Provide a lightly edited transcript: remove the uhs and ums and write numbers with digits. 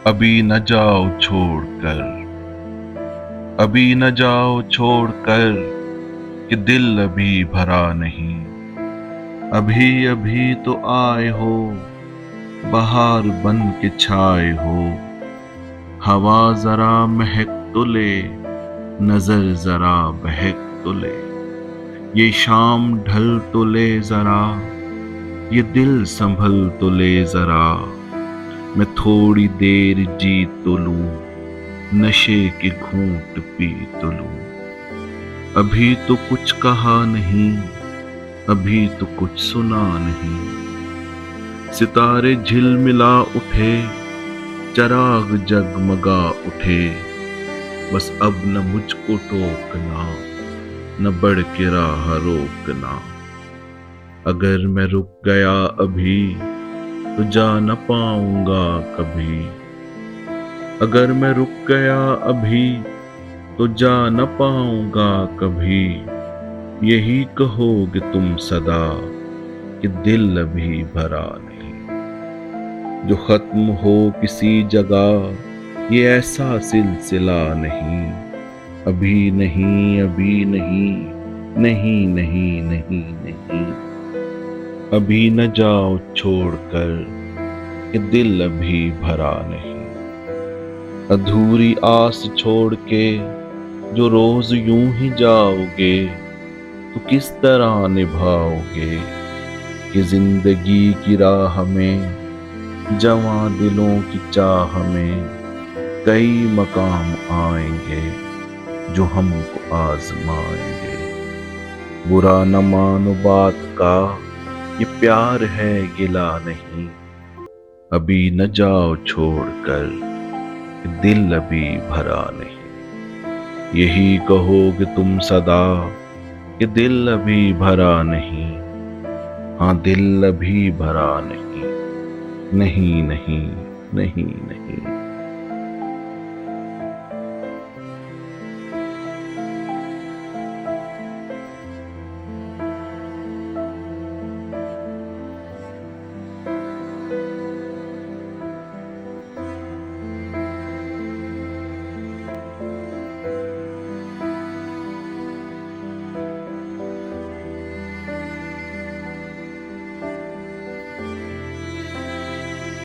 ابھی نہ جاؤ چھوڑ کر، ابھی نہ جاؤ چھوڑ کر، کہ دل ابھی بھرا نہیں۔ ابھی ابھی تو آئے ہو، بہار بن کے چھائے ہو۔ ہوا ذرا مہک تو لے، نظر ذرا بہک تو لے۔ یہ شام ڈھل تو لے ذرا، یہ دل سنبھل تو لے ذرا۔ میں تھوڑی دیر جی تو لوں، نشے کے گھونٹ پی تو لوں۔ ابھی تو کچھ کہا نہیں، ابھی تو کچھ سنا نہیں۔ ستارے جھلملا اٹھے، چراغ جگمگا اٹھے۔ بس اب نہ مجھ کو ٹوکنا، نہ بڑھ کے راہ روکنا۔ اگر میں رک گیا ابھی تو جا نہ پاؤں گا کبھی۔ اگر میں رک گیا ابھی تو جا نہ پاؤں گا کبھی۔ یہی کہو گے تم سدا، کہ دل ابھی بھرا نہیں۔ جو ختم ہو کسی جگہ، یہ ایسا سلسلہ نہیں۔ ابھی نہیں، ابھی نہیں، نہیں نہیں نہیں نہیں۔ ابھی نہ جاؤ چھوڑ کر، کہ دل ابھی بھرا نہیں۔ ادھوری آس چھوڑ کے جو روز یوں ہی جاؤ گے، تو کس طرح نبھاؤ گے؟ کہ زندگی کی راہ میں، جواں دلوں کی چاہ میں، کئی مقام آئیں گے جو ہم کو آزمائیں گے۔ برا نہ مانو بات کا، یہ پیار ہے گلہ نہیں۔ ابھی نہ جاؤ چھوڑ کر، کہ دل ابھی بھرا نہیں۔ یہی کہو گے تم سدا، کہ دل ابھی بھرا نہیں۔ ہاں دل ابھی بھرا نہیں، نہیں نہیں نہیں نہیں۔